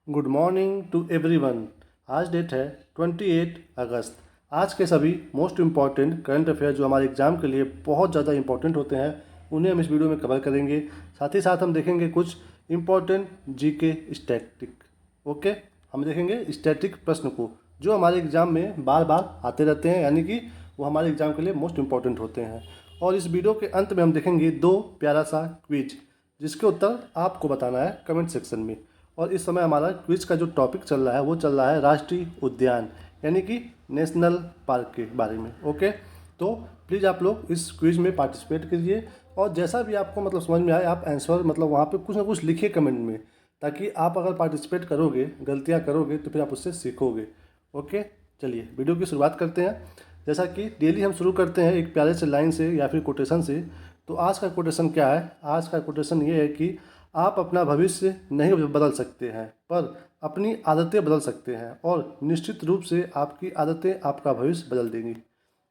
Good morning to everyone. आज date है 28 अगस्त। आज के सभी मोस्ट इम्पॉर्टेंट करंट अफेयर जो हमारे एग्जाम के लिए बहुत ज़्यादा इंपॉर्टेंट होते हैं उन्हें हम इस वीडियो में कवर करेंगे। साथ ही साथ हम देखेंगे कुछ इम्पॉर्टेंट जीके स्टैटिक। ओके, हम देखेंगे स्टैटिक प्रश्न को जो हमारे एग्जाम में बार बार आते रहते हैं, यानी कि वो हमारे एग्जाम के लिए मोस्ट इम्पॉर्टेंट होते हैं। और इस वीडियो के अंत में हम देखेंगे दो प्यारा सा क्विज जिसके उत्तर आपको बताना है कमेंट सेक्शन में। और इस समय हमारा क्विज का जो टॉपिक चल रहा है वो चल रहा है राष्ट्रीय उद्यान, यानी कि नेशनल पार्क के बारे में। ओके, तो प्लीज़ आप लोग इस क्विज में पार्टिसिपेट कीजिए और जैसा भी आपको समझ में आए आप आंसर वहाँ पे कुछ ना कुछ लिखिए कमेंट में, ताकि आप अगर पार्टिसिपेट करोगे, गलतियाँ करोगे तो फिर आप उससे सीखोगे। ओके, चलिए वीडियो की शुरुआत करते हैं। जैसा कि डेली हम शुरू करते हैं एक प्यारे से लाइन से या फिर कोटेशन से, तो आज का कोटेशन क्या है? आज का कोटेशन ये है कि आप अपना भविष्य नहीं बदल सकते हैं पर अपनी आदतें बदल सकते हैं, और निश्चित रूप से आपकी आदतें आपका भविष्य बदल देंगी।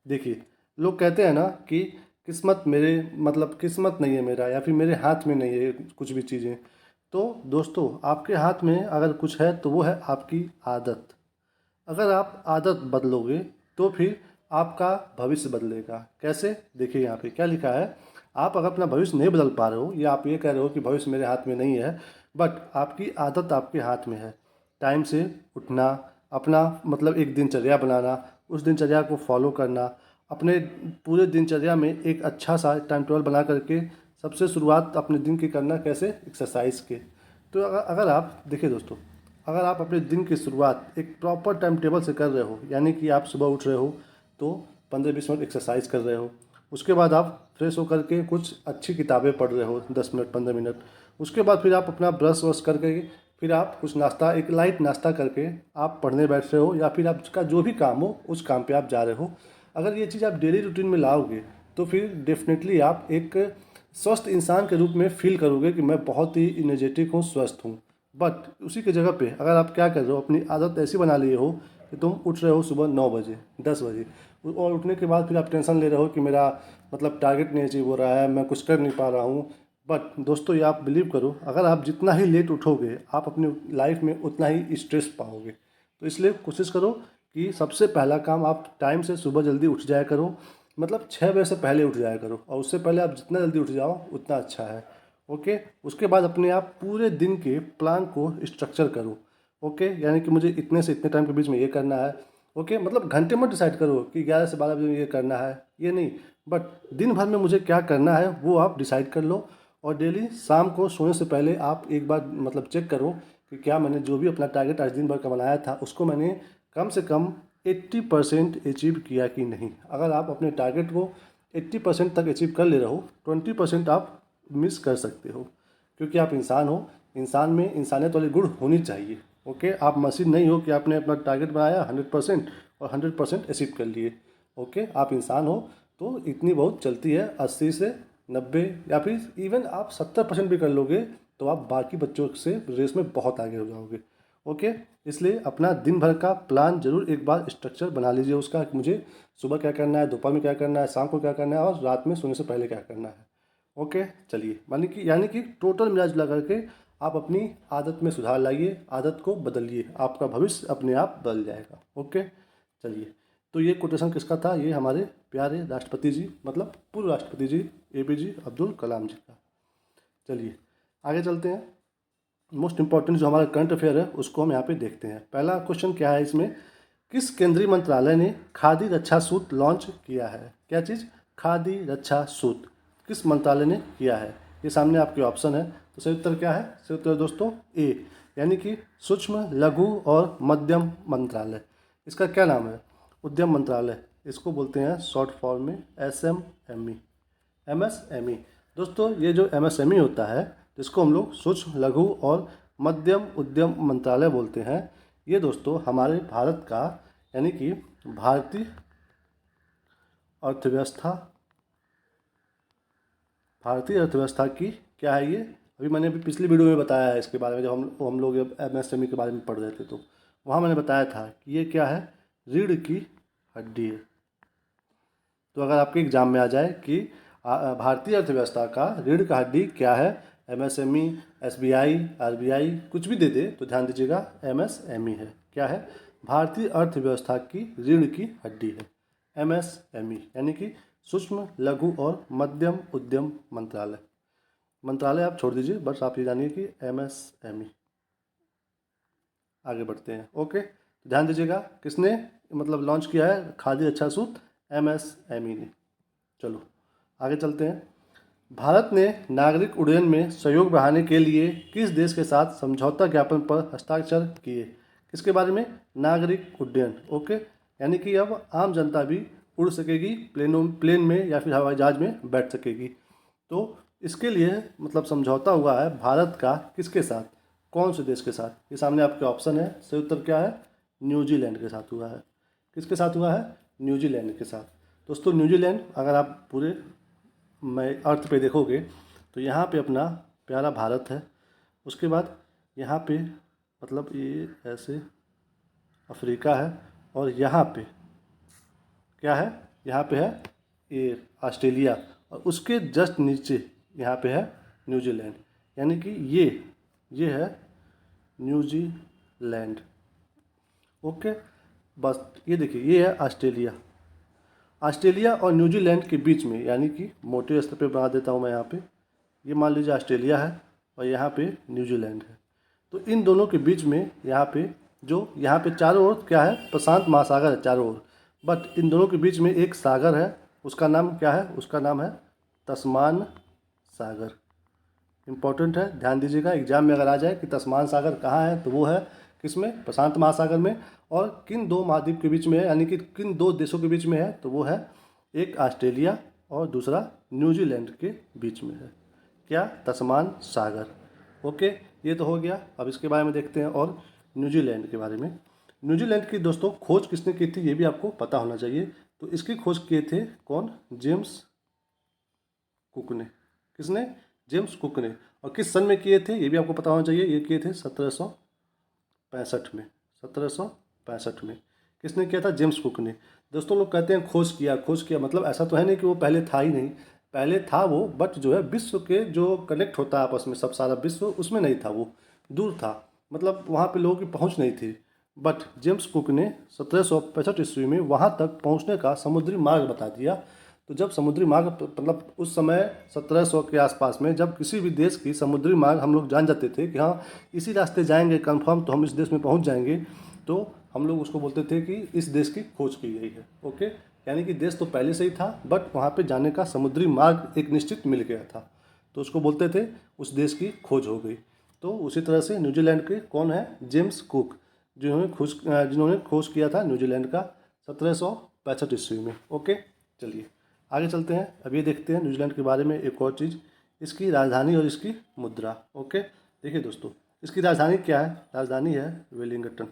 देखिए, लोग कहते हैं ना कि किस्मत मेरे किस्मत नहीं है मेरा, या फिर मेरे हाथ में नहीं है कुछ भी चीज़ें। तो दोस्तों, आपके हाथ में अगर कुछ है तो वो है आपकी आदत। अगर आप आदत बदलोगे तो फिर आपका भविष्य बदलेगा। कैसे? देखिए यहाँ पे क्या लिखा है। आप अगर अपना भविष्य नहीं बदल पा रहे हो, या आप ये कह रहे हो कि भविष्य मेरे हाथ में नहीं है, बट आपकी आदत आपके हाथ में है। टाइम से उठना, अपना एक दिनचर्या बनाना, उस दिनचर्या को फॉलो करना, अपने पूरे दिनचर्या में एक अच्छा सा टाइम टेबल बना करके सबसे शुरुआत अपने दिन की करना। कैसे? एक्सरसाइज के। तो अगर आप देखिए दोस्तों, अगर आप अपने दिन की शुरुआत एक प्रॉपर टाइम टेबल से कर रहे हो, यानी कि आप सुबह उठ रहे हो तो 15-20 मिनट एक्सरसाइज कर रहे हो, उसके बाद आप फ्रेश होकर के कुछ अच्छी किताबें पढ़ रहे हो 10 मिनट 15 मिनट, उसके बाद फिर आप अपना ब्रश वश करके फिर आप कुछ नाश्ता, एक लाइट नाश्ता करके आप पढ़ने बैठ रहे हो, या फिर आपका जो भी काम हो उस काम पे आप जा रहे हो। अगर ये चीज़ आप डेली रूटीन में लाओगे तो फिर डेफिनेटली आप एक स्वस्थ इंसान के रूप में फील करोगे कि मैं बहुत ही इनर्जेटिक हूँ, स्वस्थ हूँ। बट उसी की जगह पे अगर आप क्या कर रहे हो, अपनी आदत ऐसी बना लिए हो कि तुम उठ रहे हो सुबह 9 बजे 10 बजे, और उठने के बाद फिर आप टेंशन ले रहे हो कि मेरा टारगेट नहीं अचीव हो रहा है, मैं कुछ कर नहीं पा रहा हूँ। बट दोस्तों, ये आप बिलीव करो, अगर आप जितना ही लेट उठोगे आप अपनी लाइफ में उतना ही स्ट्रेस पाओगे। तो इसलिए कोशिश करो कि सबसे पहला काम आप टाइम से सुबह जल्दी उठ जाया करो, 6 बजे से पहले उठ जाया करो, और उससे पहले आप जितना जल्दी उठ जाओ उतना अच्छा है। ओके, उसके बाद अपने आप पूरे दिन के प्लान को स्ट्रक्चर करो। ओके, यानी कि मुझे इतने से इतने टाइम के बीच में ये करना है। ओके, घंटे मत डिसाइड करो कि 11 से 12 बजे में ये करना है, ये नहीं, बट दिन भर में मुझे क्या करना है वो आप डिसाइड कर लो। और डेली शाम को सोने से पहले आप एक बार चेक करो कि क्या मैंने जो भी अपना टारगेट आज दिन भर का बनाया था उसको मैंने कम से कम 80% अचीव किया कि नहीं। अगर आप अपने टारगेट को 80% तक अचीव कर ले रहे हो, 20% आप मिस कर सकते हो, क्योंकि आप इंसान हो, इंसान में इंसानियत वाली गुण होनी चाहिए। ओके, आप मशीन नहीं हो कि आपने अपना टारगेट बनाया 100% और 100% अचीव कर लिए। ओके, आप इंसान हो तो इतनी बहुत चलती है, 80 से 90, या फिर इवन आप 70% भी कर लोगे तो आप बाकी बच्चों से रेस में बहुत आगे हो जाओगे। ओके, इसलिए अपना दिन भर का प्लान जरूर एक बार स्ट्रक्चर बना लीजिए उसका, कि मुझे सुबह क्या करना है, दोपहर में क्या करना है, शाम को क्या करना है, और रात में सोने से पहले क्या करना है। ओके, चलिए, यानी कि टोटल मिला जुला करके आप अपनी आदत में सुधार लाइए, आदत को बदलिए, आपका भविष्य अपने आप बदल जाएगा। ओके, चलिए, तो ये कोटेशन किसका था? ये हमारे प्यारे राष्ट्रपति जी, पूर्व राष्ट्रपति जी APJ अब्दुल कलाम जी का। चलिए आगे चलते हैं। मोस्ट इम्पॉर्टेंट जो हमारा करंट अफेयर है उसको हम यहाँ पे देखते हैं। पहला क्वेश्चन क्या है इसमें? किस केंद्रीय मंत्रालय ने खादी रक्षा सूट लॉन्च किया है? क्या चीज़? खादी रक्षा सूट किस मंत्रालय ने किया है? ये सामने आपके ऑप्शन है। तो सही उत्तर क्या है? सही उत्तर दोस्तों ए, यानी कि सूक्ष्म लघु और मध्यम मंत्रालय। इसका क्या नाम है? उद्यम मंत्रालय। इसको बोलते हैं शॉर्ट फॉर्म में SMME। MSME। दोस्तों, ये जो MSME होता है जिसको हम लोग सूक्ष्म लघु और मध्यम उद्यम मंत्रालय बोलते हैं, ये दोस्तों हमारे भारत का, यानी कि भारतीय अर्थव्यवस्था, की क्या है ये? अभी पिछली वीडियो में बताया है इसके बारे में, जब हम लोग MSME के बारे में पढ़ रहे थे तो वहाँ मैंने बताया था कि ये क्या है? रीढ़ की हड्डी है। तो अगर आपके एग्जाम में आ जाए कि भारतीय अर्थव्यवस्था का रीढ़ का हड्डी क्या है, MSME, SBI, RBI कुछ भी दे दे तो ध्यान दीजिएगा MSME है। क्या है? भारतीय अर्थव्यवस्था की रीढ़ की हड्डी है। MSME यानी कि सूक्ष्म लघु और मध्यम उद्यम मंत्रालय। मंत्रालय आप छोड़ दीजिए, बस आप ये जानिए कि MSME। आगे बढ़ते हैं। ओके, ध्यान दीजिएगा किसने मतलब लॉन्च किया है खादी अच्छा सूत? MSME ने। चलो आगे चलते हैं। भारत ने नागरिक उड्डयन में सहयोग बढ़ाने के लिए किस देश के साथ समझौता ज्ञापन पर हस्ताक्षर किए? किसके बारे में? नागरिक उड्डयन। ओके, यानी कि अब आम जनता भी उड़ सकेगी, प्लेन में या फिर हवाई जहाज में बैठ सकेगी। तो इसके लिए मतलब समझौता हुआ है भारत का किसके साथ, कौन से देश के साथ? ये सामने आपके ऑप्शन है। सही उत्तर क्या है? न्यूजीलैंड के साथ हुआ है। किसके साथ हुआ है? न्यूजीलैंड के साथ। दोस्तों न्यूजीलैंड अगर आप पूरे मैं अर्थ पे देखोगे तो यहाँ पे अपना प्यारा भारत है। उसके बाद यहाँ पे मतलब ये ऐसे अफ्रीका है, और यहाँ पे क्या है? यहाँ पे है ये ऑस्ट्रेलिया, और उसके जस्ट नीचे यहाँ पे है न्यूजीलैंड। यानी कि ये है न्यूजीलैंड। ओके, बस ये देखिए ये है ऑस्ट्रेलिया। ऑस्ट्रेलिया और न्यूजीलैंड के बीच में, यानी कि मोटे स्तर पे बना देता हूँ मैं यहाँ पे, ये मान लीजिए ऑस्ट्रेलिया है और यहाँ पे न्यूजीलैंड है। तो इन दोनों के बीच में यहाँ पे चारों ओर क्या है? प्रशांत महासागर है चारों ओर। बट इन दोनों के बीच में एक सागर है, उसका नाम क्या है? उसका नाम है तस्मान सागर। इम्पोर्टेंट है, ध्यान दीजिएगा एग्जाम में अगर आ जाए कि तस्मान सागर कहाँ है तो वो है किसमें? प्रशांत महासागर में। और किन दो महाद्वीप के बीच में है, यानी कि किन दो देशों के बीच में है? तो वो है एक ऑस्ट्रेलिया और दूसरा न्यूजीलैंड के बीच में है। क्या? तस्मान सागर। ओके, ये तो हो गया। अब इसके बारे में देखते हैं और न्यूजीलैंड के बारे में। न्यूजीलैंड की दोस्तों खोज किसने की थी ये भी आपको पता होना चाहिए। तो इसकी खोज किए थे कौन? जेम्स कुक ने। किसने? जेम्स कुक ने। और किस सन में किए थे ये भी आपको पता होना चाहिए। ये किए थे 1765 में। 1765 में किसने किया था? जेम्स कुक ने। दोस्तों लोग कहते हैं खोज किया मतलब ऐसा तो है नहीं कि वो पहले था ही नहीं, पहले था वो, बट जो है विश्व के जो कनेक्ट होता है आपस में सब सारा विश्व, उसमें नहीं था वो, दूर था, मतलब वहाँ पे लोगों की पहुँच नहीं थी। बट जेम्स कुक ने 1765 ईस्वी में वहाँ तक पहुँचने का समुद्री मार्ग बता दिया। तो जब समुद्री मार्ग मतलब उस समय 1700 के आसपास में जब किसी भी देश की समुद्री मार्ग हम लोग जान जाते थे कि हाँ इसी रास्ते जाएंगे कंफर्म तो हम इस देश में पहुंच जाएंगे, तो हम लोग उसको बोलते थे कि इस देश की खोज की गई है। ओके, यानी कि देश तो पहले से ही था बट वहाँ पे जाने का समुद्री मार्ग एक निश्चित मिल गया था, तो उसको बोलते थे उस देश की खोज हो गई। तो उसी तरह से न्यूजीलैंड के कौन है? जेम्स कुक, जिन्होंने खोज किया था न्यूजीलैंड का 1765 ईस्वी में। ओके, चलिए आगे चलते हैं। अब ये देखते हैं न्यूजीलैंड के बारे में एक और चीज़, इसकी राजधानी और इसकी मुद्रा। ओके, देखिए दोस्तों इसकी राजधानी क्या है? राजधानी है वेलिंगटन।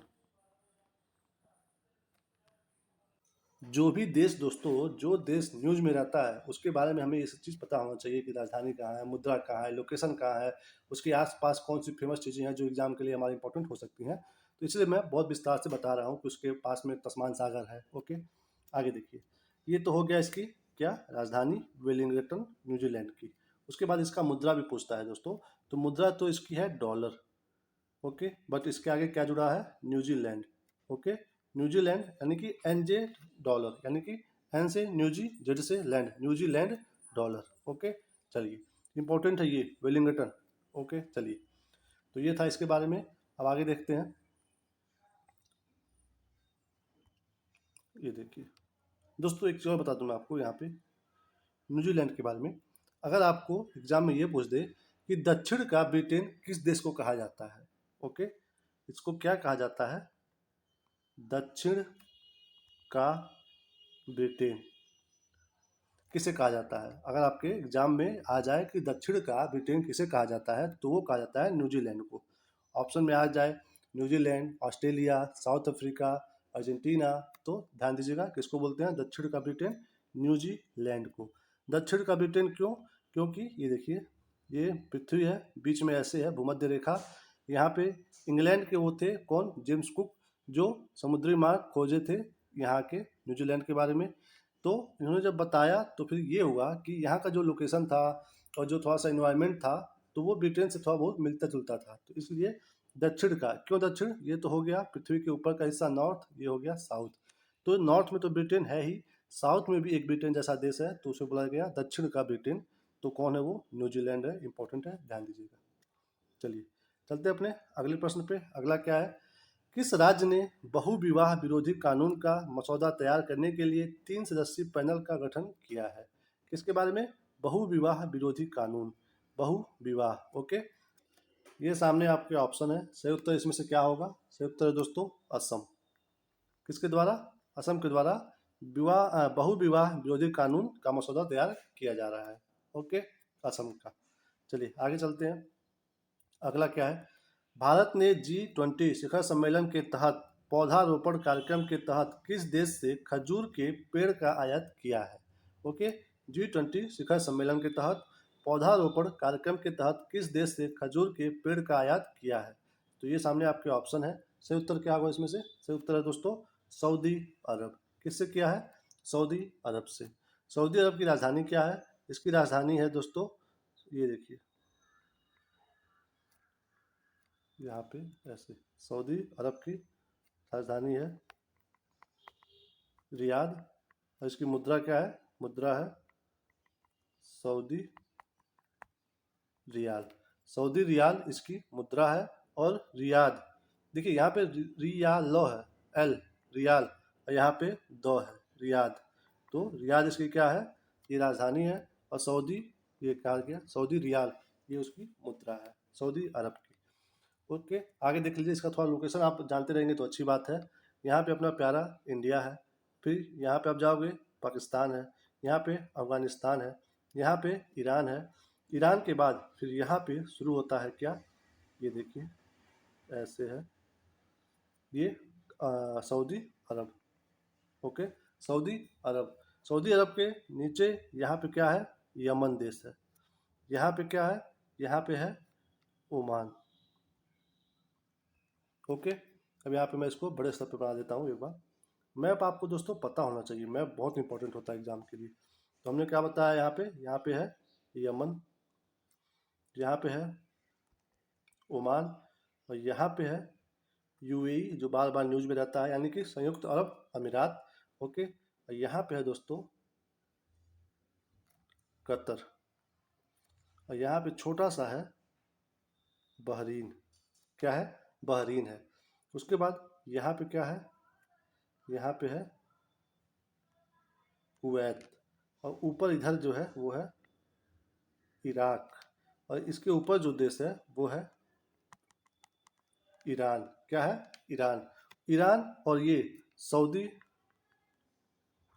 जो भी देश दोस्तों, जो देश न्यूज़ में रहता है उसके बारे में हमें ये सब चीज़ पता होना चाहिए कि राजधानी कहाँ है, मुद्रा कहाँ है, लोकेशन कहाँ है, उसके आसपास कौन सी फेमस चीज़ें हैं जो एग्जाम के लिए हमारे इंपॉर्टेंट हो सकती हैं। तो इसलिए मैं बहुत विस्तार से बता रहा हूँ कि उसके पास में तस्मान सागर है। ओके, आगे देखिए, ये तो हो गया इसकी क्या? राजधानी वेलिंगटन न्यूजीलैंड की। उसके बाद इसका मुद्रा भी पूछता है दोस्तों, तो मुद्रा तो इसकी है डॉलर। ओके, बट इसके आगे क्या जुड़ा है? न्यूजीलैंड। ओके, न्यूजीलैंड यानी कि NJ डॉलर, यानी कि N से न्यूजी, जेड से लैंड, न्यूजीलैंड डॉलर। ओके, चलिए इंपॉर्टेंट है ये वेलिंगटन। ओके, चलिए तो ये था इसके बारे में। अब आगे देखते हैं। ये देखिए दोस्तों एक चीज़ और बता दूं मैं आपको यहाँ पे न्यूजीलैंड के बारे में। अगर आपको एग्जाम में ये पूछ दे कि दक्षिण का ब्रिटेन किस देश को कहा जाता है? ओके, इसको क्या कहा जाता है? दक्षिण का ब्रिटेन किसे कहा जाता है? अगर आपके एग्जाम में आ जाए कि दक्षिण का ब्रिटेन किसे कहा जाता है तो वो कहा जाता है न्यूजीलैंड को। ऑप्शन में आ जाए New Zealand, Australia, south Africa, Argentina, तो ध्यान दीजिएगा किसको बोलते हैं दक्षिण का ब्रिटेन? न्यूजीलैंड को। दक्षिण का ब्रिटेन क्यों? क्योंकि ये देखिए ये पृथ्वी है, बीच में ऐसे है भूमध्य रेखा, यहाँ पे इंग्लैंड के वो थे कौन? जेम्स कुक, जो समुद्री मार्ग खोजे थे यहाँ के न्यूजीलैंड के बारे में। तो इन्होंने जब बताया तो फिर ये हुआ कि यहाँ का जो लोकेशन था और जो थोड़ा सा इन्वायरमेंट था, तो वो ब्रिटेन से थोड़ा बहुत मिलता जुलता था। तो इसलिए दक्षिण का, क्यों दक्षिण, ये तो हो गया पृथ्वी के ऊपर का हिस्सा नॉर्थ, ये हो गया साउथ। तो नॉर्थ में तो ब्रिटेन है ही, साउथ में भी एक ब्रिटेन जैसा देश है, तो उसे बोला गया दक्षिण का ब्रिटेन। तो कौन है वो, न्यूजीलैंड है, इंपॉर्टेंट है, ध्यान दीजिएगा। चलिए चलते अपने अगले प्रश्न पे। अगला क्या है, किस राज्य ने बहुविवाह विरोधी कानून का मसौदा तैयार करने के लिए 3 सदस्यीय पैनल का गठन किया है? किसके बारे में, बहुविवाह विरोधी कानून, बहुविवाह, ओके। ये सामने आपके ऑप्शन है, सही उत्तर इसमें से क्या होगा, सही उत्तर है दोस्तों असम। किसके द्वारा, असम के द्वारा बहुविवाह विरोधी कानून का मसौदा तैयार किया जा रहा है, ओके, असम का। चलिए आगे चलते हैं। अगला क्या है, भारत ने G20 शिखर सम्मेलन के तहत पौधारोपण कार्यक्रम के तहत किस देश से खजूर के पेड़ का आयात किया है? ओके, G20 शिखर सम्मेलन के तहत पौधारोपण कार्यक्रम के तहत किस देश से खजूर के पेड़ का आयात किया है? तो ये सामने आपके ऑप्शन है, सही उत्तर क्या होगा इसमें से, सही उत्तर है दोस्तों सऊदी अरब। किससे किया है, सऊदी अरब से। सऊदी अरब की राजधानी क्या है, इसकी राजधानी है दोस्तों, ये देखिए यहाँ पे ऐसे, सऊदी अरब की राजधानी है रियाद, और इसकी मुद्रा क्या है, मुद्रा है सऊदी रियाल। सऊदी रियाल इसकी मुद्रा है। और रियाद, देखिए यहाँ पे रियाल है, एल, रियाल, और यहाँ पे दो है, रियाद। तो रियाद इसकी क्या है, ये राजधानी है, और सऊदी, ये कहा गया सऊदी रियाल, ये उसकी मुद्रा है, सऊदी अरब की। ओके, आगे देख लीजिए, इसका थोड़ा लोकेशन आप जानते रहेंगे तो अच्छी बात है। यहाँ पे अपना प्यारा इंडिया है, फिर यहाँ पे आप जाओगे पाकिस्तान है, यहाँ पे अफगानिस्तान है, यहाँ पे ईरान है, ईरान के बाद फिर यहाँ पे शुरू होता है क्या, ये देखिए ऐसे है, ये सऊदी अरब, ओके, सऊदी अरब। सऊदी अरब के नीचे यहाँ पे क्या है, यमन देश है, यहाँ पे क्या है, यहाँ पे है ओमान, ओके। अब यहाँ पे मैं इसको बड़े स्तर पे बना देता हूँ एक बार। मैप आपको दोस्तों पता होना चाहिए, मैप बहुत इंपॉर्टेंट होता है एग्जाम के लिए। तो हमने क्या बताया, यहाँ पे है यमन, यहाँ पे है ओमान, और यहाँ पे है यूएई जो बार बार न्यूज में रहता है, यानी कि संयुक्त अरब अमीरात, ओके। और यहाँ पे है दोस्तों कतर, और यहाँ पे छोटा सा है बहरीन, क्या है, बहरीन है। उसके बाद यहाँ पे क्या है, यहाँ पे है कुवैत, और ऊपर इधर जो है वो है इराक, और इसके ऊपर जो देश है वो है ईरान, क्या है, ईरान। ईरान और ये सऊदी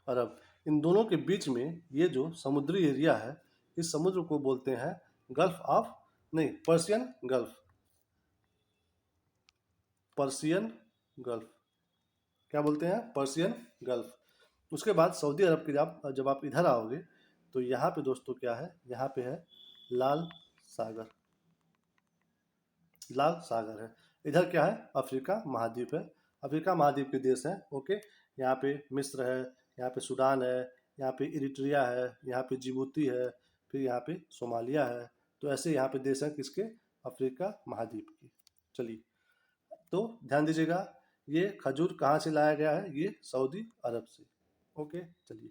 अरब, इन दोनों के बीच में ये जो समुद्री एरिया है, इस समुद्र को बोलते हैं गल्फ ऑफ, नहीं, पर्शियन गल्फ, पर्शियन गल्फ, क्या बोलते हैं, पर्शियन गल्फ। उसके बाद सऊदी अरब के जब आप इधर आओगे तो यहाँ पे दोस्तों क्या है, यहाँ पे है लाल सागर, लाल सागर है। इधर क्या है, अफ्रीका महाद्वीप है, अफ्रीका महाद्वीप के देश हैं, ओके। यहाँ पे मिस्र है, यहाँ पे सूडान है, यहाँ पे इरिट्रिया है, यहाँ पे जिबूती है, फिर यहाँ पे सोमालिया है। तो ऐसे यहाँ पे देश हैं किसके, अफ्रीका महाद्वीप की। चलिए, तो ध्यान दीजिएगा, ये खजूर कहाँ से लाया गया है, ये सऊदी अरब से, ओके। चलिए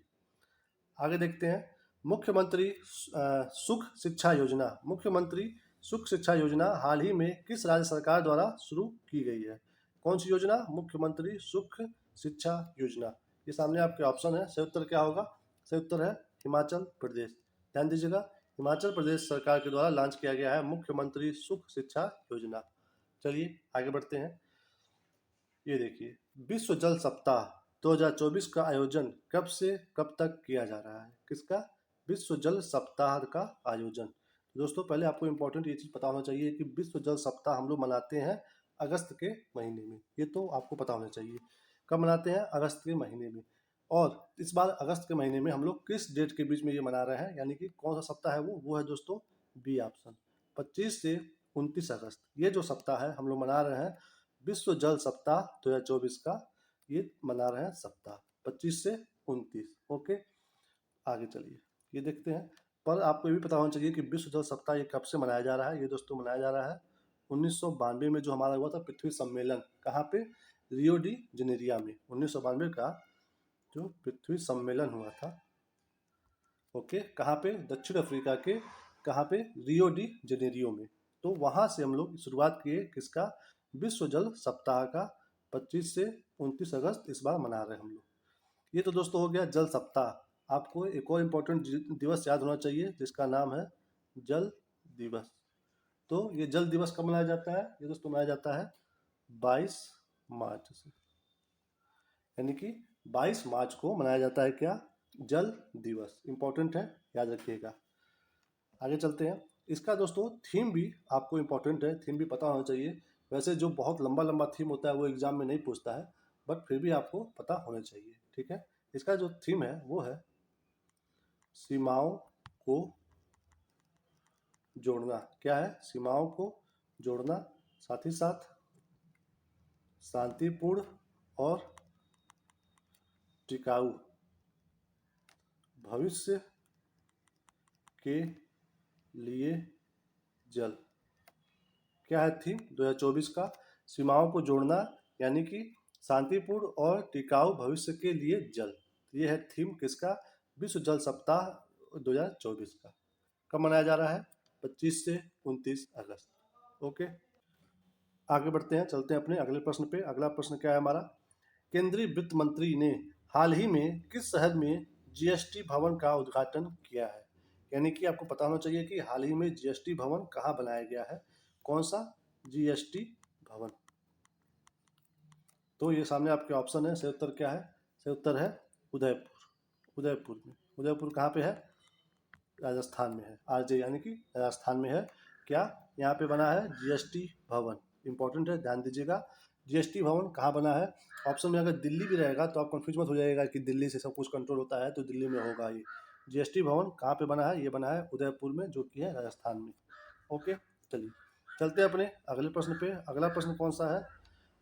आगे देखते हैं, मुख्यमंत्री सुख शिक्षा योजना, मुख्यमंत्री सुख शिक्षा योजना हाल ही में किस राज्य सरकार द्वारा शुरू की गई है? कौन सी योजना, मुख्यमंत्री सुख शिक्षा योजना। ये सामने आपके ऑप्शन है, सही उत्तर क्या होगा, सही उत्तर है हिमाचल प्रदेश। ध्यान दीजिएगा, हिमाचल प्रदेश सरकार के द्वारा लॉन्च किया गया है मुख्यमंत्री सुख शिक्षा योजना। चलिए आगे बढ़ते हैं। ये देखिए, विश्व जल सप्ताह 2024 का आयोजन कब से कब तक किया जा रहा है? किसका, विश्व जल सप्ताह का आयोजन। दोस्तों पहले आपको इम्पोर्टेंट ये चीज़ पता होना चाहिए कि विश्व जल सप्ताह हम लोग मनाते हैं अगस्त के महीने में, ये तो आपको पता होना चाहिए। कब मनाते हैं, अगस्त के महीने में। और इस बार अगस्त के महीने में हम लोग किस डेट के बीच में ये मना रहे हैं, यानी कि कौन सा सप्ताह है वो है दोस्तों बी ऑप्शन, 25 से 29 अगस्त। ये जो सप्ताह है हम लोग मना रहे हैं विश्व जल सप्ताह 2024 का, ये मना रहे हैं सप्ताह 25 से 29, ओके। आगे चलिए, ये देखते हैं, पर आपको ये भी पता होना चाहिए कि विश्व जल सप्ताह ये कब से मनाया जा रहा है। ये दोस्तों मनाया जा रहा है 1992 में, जो हमारा हुआ था पृथ्वी सम्मेलन। कहाँ पे? रियो डी जेनेरिया में 1992 का जो पृथ्वी सम्मेलन हुआ था। ओके, कहाँ पे? दक्षिण अफ्रीका के कहाँ पे? रियो डी जेनेरियो में। तो वहाँ से हम लोग शुरुआत किए किसका? विश्व जल सप्ताह का। 25 से 29 अगस्त इस बार मना रहे हैं हम लोग। ये तो दोस्तों हो गया जल सप्ताह। आपको एक और इम्पोर्टेंट दिवस याद होना चाहिए जिसका नाम है जल दिवस। तो ये जल दिवस कब मनाया जाता है? ये दोस्तों मनाया जाता है 22 मार्च से, यानी कि 22 मार्च को मनाया जाता है क्या? जल दिवस। इम्पोर्टेंट है, याद रखिएगा। आगे चलते हैं। इसका दोस्तों थीम भी आपको इम्पोर्टेंट है, थीम भी पता होना चाहिए। वैसे जो बहुत लंबा लंबा थीम होता है वो एग्जाम में नहीं पूछता है, बट फिर भी आपको पता होना चाहिए, ठीक है। इसका जो थीम है वो है सीमाओं को जोड़ना। क्या है? सीमाओं को जोड़ना, साथ ही साथ शांतिपूर्ण और टिकाऊ भविष्य के लिए जल। क्या है थीम 2024 का? सीमाओं को जोड़ना, यानी कि शांतिपूर्ण और टिकाऊ भविष्य के लिए जल। ये है थीम किसका? विश्व जल सप्ताह 2024 का। कब मनाया जा रहा है? 25 से 29 अगस्त। ओके, आगे बढ़ते हैं, चलते हैं अपने अगले प्रश्न पे। अगला प्रश्न क्या है हमारा? केंद्रीय वित्त मंत्री ने हाल ही में किस शहर में जीएसटी भवन का उद्घाटन किया है? यानी कि आपको पता होना चाहिए कि हाल ही में जीएसटी भवन कहाँ बनाया गया है। कौन सा जीएसटी भवन? तो ये सामने आपके ऑप्शन है। सही उत्तर क्या है? सही उत्तर है उदयपुर। उदयपुर में। उदयपुर कहाँ पे है? राजस्थान में है। आरजे यानी कि राजस्थान में है। क्या यहाँ पे बना है? जीएसटी भवन। इंपॉर्टेंट है, ध्यान दीजिएगा। जीएसटी भवन कहाँ बना है? ऑप्शन में अगर दिल्ली भी रहेगा तो आप कंफ्यूज मत हो जाएगा कि दिल्ली से सब कुछ कंट्रोल होता है तो दिल्ली में होगा ये। जीएसटी भवन कहाँ पे बना है? ये बना है उदयपुर में, जो कि है राजस्थान में। ओके, चलिए चलते हैं अपने अगले प्रश्न पे। अगला प्रश्न कौन सा है?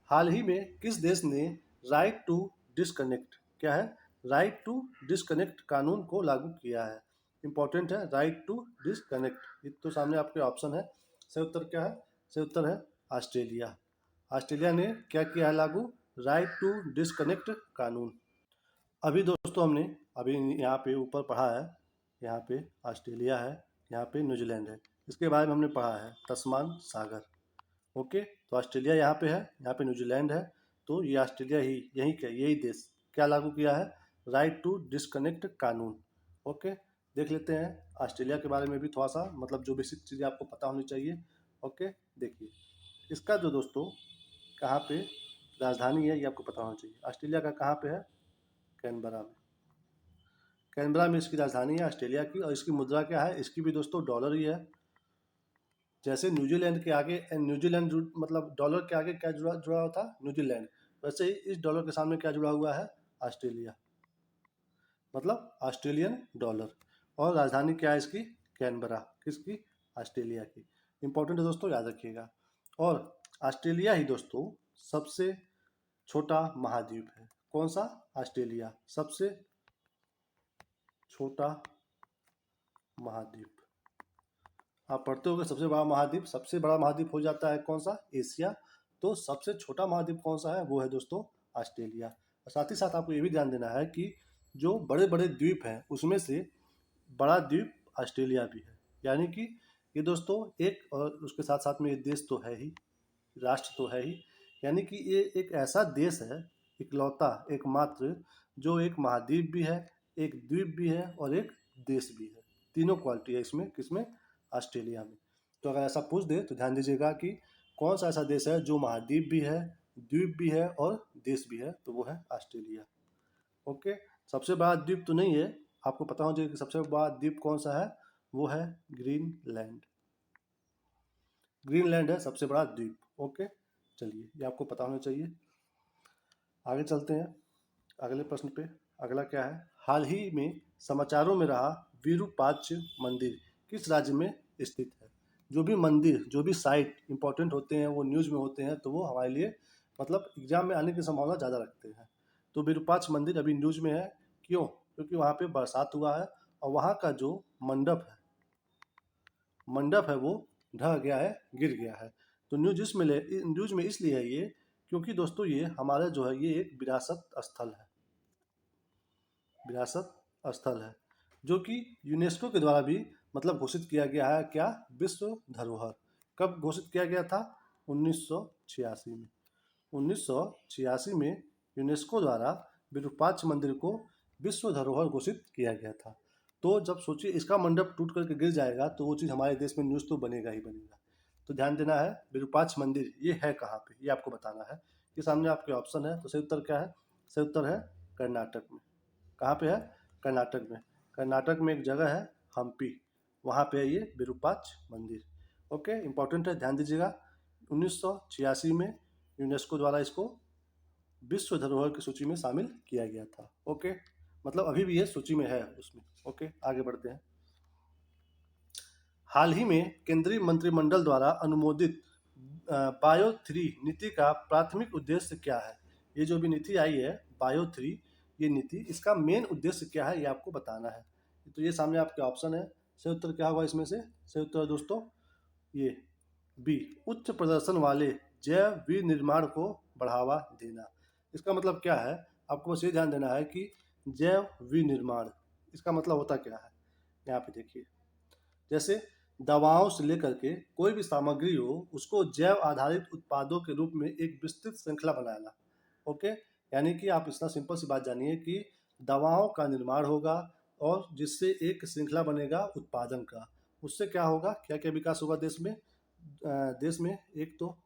हाल ही में किस देश ने राइट टू डिसकनेक्ट, क्या है? राइट टू डिसकनेक्ट कानून को लागू किया है। इंपॉर्टेंट है, राइट टू डिसकनेक्ट। ये तो सामने आपके ऑप्शन है। सही उत्तर क्या है? सही उत्तर है ऑस्ट्रेलिया। ऑस्ट्रेलिया ने क्या किया है लागू? राइट टू डिसकनेक्ट कानून। अभी दोस्तों हमने अभी यहाँ पे ऊपर पढ़ा है, यहाँ पे ऑस्ट्रेलिया है, यहाँ पे न्यूजीलैंड है। इसके बारे में हमने पढ़ा है तस्मान सागर। ओके, तो ऑस्ट्रेलिया यहाँ पे है, यहाँ पे न्यूजीलैंड है। तो ये ऑस्ट्रेलिया ही यही देश क्या लागू किया है? राइट टू डिसकनेक्ट कानून। ओके, देख लेते हैं ऑस्ट्रेलिया के बारे में भी थोड़ा सा, मतलब जो बेसिक चीज़ें आपको पता होनी चाहिए। ओके, देखिए इसका जो दोस्तों कहाँ पे राजधानी है ये आपको पता होना चाहिए। ऑस्ट्रेलिया का कहाँ पे है? कैनबरा में। कैनबरा में इसकी राजधानी है ऑस्ट्रेलिया की। और इसकी मुद्रा क्या है? इसकी भी दोस्तों डॉलर ही है। जैसे न्यूजीलैंड के आगे न्यूजीलैंड मतलब डॉलर के आगे क्या जुड़ा जुड़ा हुआ था? न्यूजीलैंड। वैसे ही इस डॉलर के सामने क्या जुड़ा हुआ है? ऑस्ट्रेलिया, मतलब ऑस्ट्रेलियन डॉलर। और राजधानी क्या है इसकी? कैनबरा। किसकी? ऑस्ट्रेलिया की। इंपॉर्टेंट है दोस्तों, याद रखिएगा। और ऑस्ट्रेलिया ही दोस्तों सबसे छोटा महाद्वीप है। कौन सा? ऑस्ट्रेलिया सबसे छोटा महाद्वीप। आप पढ़ते होंगे सबसे बड़ा महाद्वीप, सबसे बड़ा महाद्वीप हो जाता है कौन सा? एशिया। तो सबसे छोटा महाद्वीप कौन सा है? वो है दोस्तों ऑस्ट्रेलिया। और साथ ही साथ आपको ये भी ध्यान देना है कि जो बड़े बड़े द्वीप हैं उसमें से बड़ा द्वीप ऑस्ट्रेलिया भी है। यानी कि ये दोस्तों एक, और उसके साथ साथ में ये देश तो है ही, राष्ट्र तो है ही, यानी कि ये एक ऐसा देश है इकलौता एकमात्र जो एक महाद्वीप भी है, एक द्वीप भी है और एक देश भी है। तीनों क्वालिटी है इसमें। किसमें? ऑस्ट्रेलिया में। तो अगर ऐसा पूछ दे तो ध्यान दीजिएगा कि कौन सा ऐसा देश है जो महाद्वीप भी है, द्वीप भी है और देश भी है, तो वो है ऑस्ट्रेलिया। ओके, सबसे बड़ा द्वीप तो नहीं है, आपको पता होना चाहिए कि सबसे बड़ा द्वीप कौन सा है? वो है ग्रीनलैंड। ग्रीनलैंड है सबसे बड़ा द्वीप। ओके, चलिए ये आपको पता होना चाहिए। आगे चलते हैं अगले प्रश्न पे। अगला क्या है? हाल ही में समाचारों में रहा विरूपाक्ष मंदिर किस राज्य में स्थित है? जो भी मंदिर, जो भी साइट इंपॉर्टेंट होते हैं वो न्यूज़ में होते हैं, तो वो हमारे लिए मतलब एग्जाम में आने की संभावना ज़्यादा रखते हैं। तो विरूपाक्ष मंदिर अभी न्यूज़ में है। क्यों? क्योंकि वहाँ पे बरसात हुआ है और वहाँ का जो मंडप है मंडप है वो ढह गया है, गिर गया है। तो न्यूज में इसलिए है ये, क्योंकि दोस्तों ये हमारा जो है ये एक विरासत स्थल है, विरासत स्थल है, जो कि यूनेस्को के द्वारा भी मतलब घोषित किया गया है। क्या? विश्व धरोहर। कब घोषित किया गया था? 1986 में। 1986 में यूनेस्को द्वारा विरूपाक्ष मंदिर को विश्व धरोहर घोषित किया गया था। तो जब सोचिए इसका मंडप टूट करके गिर जाएगा तो वो चीज़ हमारे देश में न्यूज़ तो बनेगा ही बनेगा। तो ध्यान देना है, विरूपाक्ष मंदिर ये है कहाँ पे, ये आपको बताना है। ये सामने आपके ऑप्शन है, तो सही उत्तर क्या है? सही उत्तर है कर्नाटक में। कहाँ पे है? कर्नाटक में। कर्नाटक में एक जगह है हम्पी, वहाँ पे है ये विरूपाक्ष मंदिर। ओके, इंपॉर्टेंट है, ध्यान दीजिएगा। 1986 में यूनेस्को द्वारा इसको विश्व धरोहर की सूची में शामिल किया गया था। ओके, मतलब अभी भी ये सूची में है उसमें। ओके, आगे बढ़ते हैं। हाल ही में केंद्रीय मंत्रिमंडल द्वारा अनुमोदित बायो 3 नीति का प्राथमिक उद्देश्य क्या है? ये जो भी नीति आई है बायो 3, ये नीति, इसका मेन उद्देश्य क्या है ये आपको बताना है। तो ये सामने आपके ऑप्शन है, सही उत्तर क्या होगा इसमें से? सही उत्तर दोस्तों ये बी, उच्च प्रदर्शन वाले जैव विनिर्माण को बढ़ावा देना। इसका मतलब क्या है? आपको बस ये ध्यान देना है कि जैव विनिर्माण इसका मतलब होता क्या है। यहाँ पे देखिए, जैसे दवाओं से लेकर के कोई भी सामग्री हो उसको जैव आधारित उत्पादों के रूप में एक विस्तृत श्रृंखला बनाना। ओके, यानी कि आप इतना सिंपल सी बात जानिए कि दवाओं का निर्माण होगा और जिससे एक श्रृंखला बनेगा उत्पादन का। उससे क्या होगा, क्या क्या विकास होगा देश में? देश में एक तो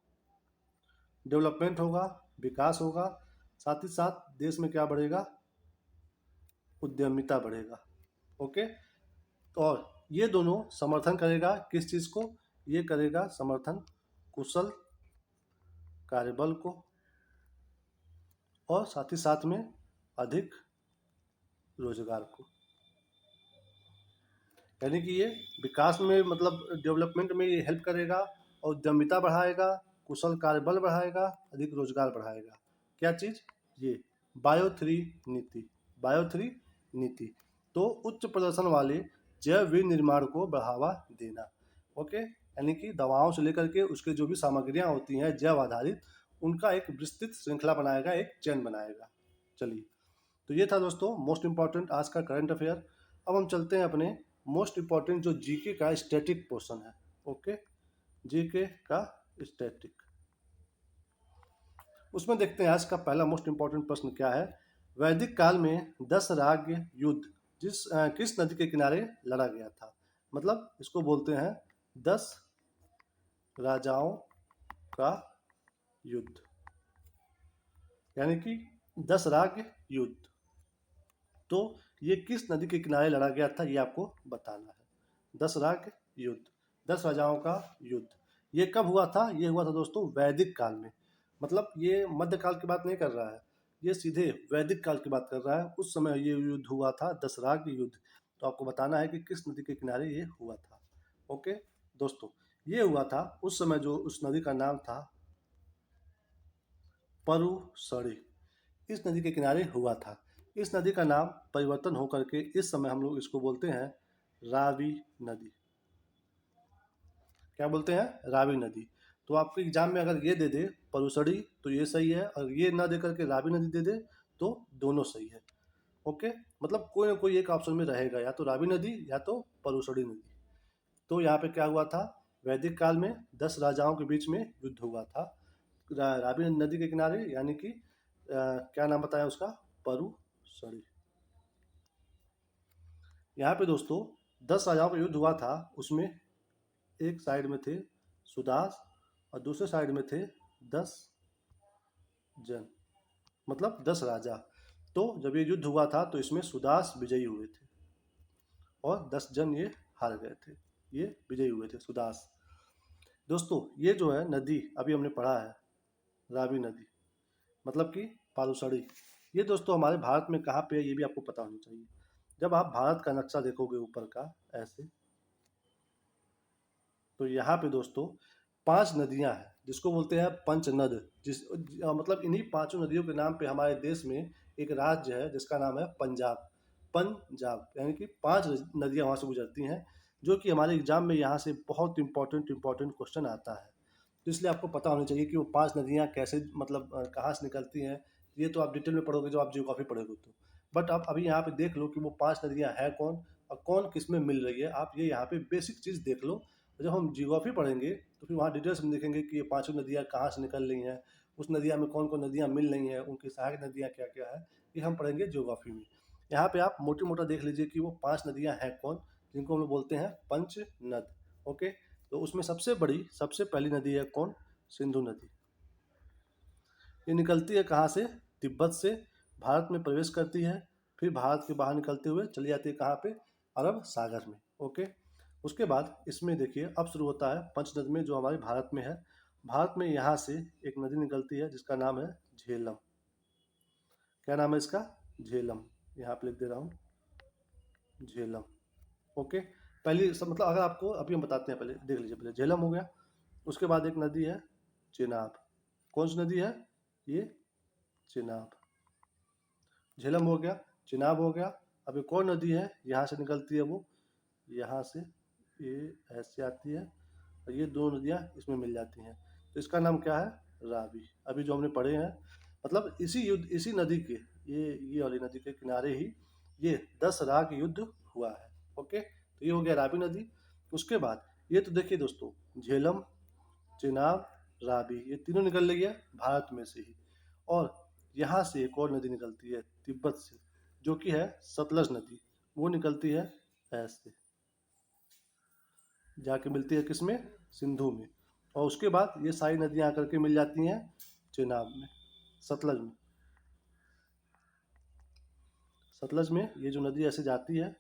डेवलपमेंट होगा, विकास होगा, साथ ही साथ देश में क्या बढ़ेगा? उद्यमिता बढ़ेगा। ओके, और ये दोनों समर्थन करेगा किस चीज़ को? ये करेगा समर्थन कुशल कार्यबल को, और साथ ही साथ में अधिक रोजगार को। यानी कि ये विकास में मतलब डेवलपमेंट में ये हेल्प करेगा और उद्यमिता बढ़ाएगा, कुशल कार्यबल बढ़ाएगा, अधिक रोजगार बढ़ाएगा। क्या चीज़? ये बायो 3 नीति। बायो 3 नीति तो उच्च प्रदर्शन वाले जैव विनिर्माण को बढ़ावा देना। ओके, यानी कि दवाओं से लेकर के उसके जो भी सामग्रियां होती हैं जैव आधारित, उनका एक विस्तृत श्रृंखला बनाएगा, एक चेन बनाएगा। चलिए, तो ये था दोस्तों मोस्ट इम्पॉर्टेंट आज का करंट अफेयर। अब हम चलते हैं अपने मोस्ट इम्पॉर्टेंट जो जीके का स्टैटिक पोर्शन है। ओके, जीके का स्टैटिक, उसमें देखते हैं आज का पहला मोस्ट इम्पॉर्टेंट प्रश्न क्या है। वैदिक काल में 10 राज्य युद्ध किस नदी के किनारे लड़ा गया था? मतलब इसको बोलते हैं 10 राजाओं का युद्ध, यानी कि 10 राज्य युद्ध। तो ये किस नदी के किनारे लड़ा गया था ये आपको बताना है। 10 राज्य युद्ध, 10 राजाओं का युद्ध, ये कब हुआ था? ये हुआ था दोस्तों वैदिक काल में। मतलब ये मध्यकाल की बात नहीं कर रहा है, ये सीधे वैदिक काल की बात कर रहा है। उस समय ये युद्ध हुआ था, 10 राज्य युद्ध। तो आपको बताना है कि किस नदी के किनारे ये हुआ था। ओके दोस्तों, ये हुआ था उस समय, जो उस नदी का नाम था परुसड़ी। इस नदी के किनारे हुआ था। इस नदी का नाम परिवर्तन होकर के इस समय हम लोग इसको बोलते हैं रावी नदी। क्या बोलते हैं? रावी नदी। तो आपके एग्जाम में अगर ये दे दे परुसड़ी तो ये सही है, और ये ना दे करके रावी नदी दे दे तो दोनों सही है। ओके, मतलब कोई ना कोई एक ऑप्शन में रहेगा, या तो रावी नदी या तो परुसड़ी नदी। तो यहाँ पे क्या हुआ था? वैदिक काल में 10 राजाओं के बीच में युद्ध हुआ था रावी नदी के किनारे, यानी कि क्या नाम बताया उसका? परुसड़ी। यहाँ पे दोस्तों 10 राजाओं का युद्ध हुआ था। उसमें एक साइड में थे सुदास और दूसरे साइड में थे 10 जन, मतलब 10 राजा। तो जब ये युद्ध हुआ था तो इसमें सुदास विजयी हुए थे और 10 जन ये हार गए थे। ये विजयी हुए थे सुदास। दोस्तों ये जो है नदी अभी हमने पढ़ा है रावी नदी, मतलब कि पारूसड़ी, ये दोस्तों हमारे भारत में कहाँ पे है ये भी आपको पता होना चाहिए। जब आप भारत का नक्शा देखोगे ऊपर का ऐसे, तो यहाँ पे दोस्तों 5 नदियाँ हैं जिसको बोलते हैं पंचनद। मतलब इन्हीं पांचों नदियों के नाम पे हमारे देश में एक राज्य है जिसका नाम है पंजाब। पंजाब यानी कि 5 नदियाँ वहाँ से गुजरती हैं, जो कि हमारे एग्जाम में यहाँ से बहुत इंपॉर्टेंट क्वेश्चन आता है। तो इसलिए आपको पता होना चाहिए कि वो 5 नदियाँ कैसे मतलब कहाँ से निकलती हैं। ये तो आप डिटेल में पढ़ोगे जब आप जियोग्राफी पढ़ोगे तो। बट आप अभी यहाँ पे देख लो कि वो 5 नदियाँ हैं कौन और कौन किस में मिल रही है। आप ये यहाँ पे बेसिक चीज़ देख लो। जब हम जियोग्राफी पढ़ेंगे तो फिर वहाँ डिटेल्स में देखेंगे कि ये पाँचों नदियाँ कहाँ से निकल रही हैं, उस नदियाँ में कौन कौन नदियाँ मिल रही हैं, उनकी सहायक नदियाँ क्या क्या है, ये हम पढ़ेंगे जियोग्राफी में। यहाँ पे आप मोटी मोटा देख लीजिए कि वो 5 नदियाँ हैं कौन, जिनको हम लोग बोलते हैं पंच नद। ओके, तो उसमें सबसे पहली नदी है कौन, सिंधु नदी। ये निकलती है कहाँ से, तिब्बत से, भारत में प्रवेश करती है, फिर भारत के बाहर निकलते हुए चली जाती है कहाँ पे, अरब सागर में। ओके, उसके बाद इसमें देखिए अब शुरू होता है पंचनद में, जो हमारे भारत में है। भारत में यहाँ से एक नदी निकलती है जिसका नाम है झेलम। क्या नाम है इसका, झेलम। यहाँ पे लिख दे रहा हूँ, झेलम। ओके, पहली सब मतलब अगर आपको अभी हम बताते हैं, पहले देख लीजिए, पहले झेलम हो गया। उसके बाद एक नदी है चेनाब। कौन सी नदी है ये, चेनाब। झेलम हो गया, चिनाब हो गया। अब एक और नदी है यहाँ से निकलती है, वो यहाँ से ये ऐसे आती है और ये दो नदियाँ इसमें मिल जाती हैं, तो इसका नाम क्या है, रावी। अभी जो हमने पढ़े हैं, मतलब इसी नदी के ये वाली नदी के किनारे ही ये 10 राग युद्ध हुआ है। ओके, तो ये हो गया रावी नदी। उसके बाद ये तो देखिए दोस्तों, झेलम, चिनाब, रावी, ये तीनों निकल रही है भारत में से ही। और यहाँ से एक और नदी निकलती है तिब्बत से, जो कि है सतलज नदी। वो निकलती है ऐसे, जाके मिलती है किसमें, सिंधु में। और उसके बाद ये सारी नदियाँ आकर के मिल जाती हैं चेनाब में, सतलज में। सतलज में ये जो नदी ऐसे जाती है,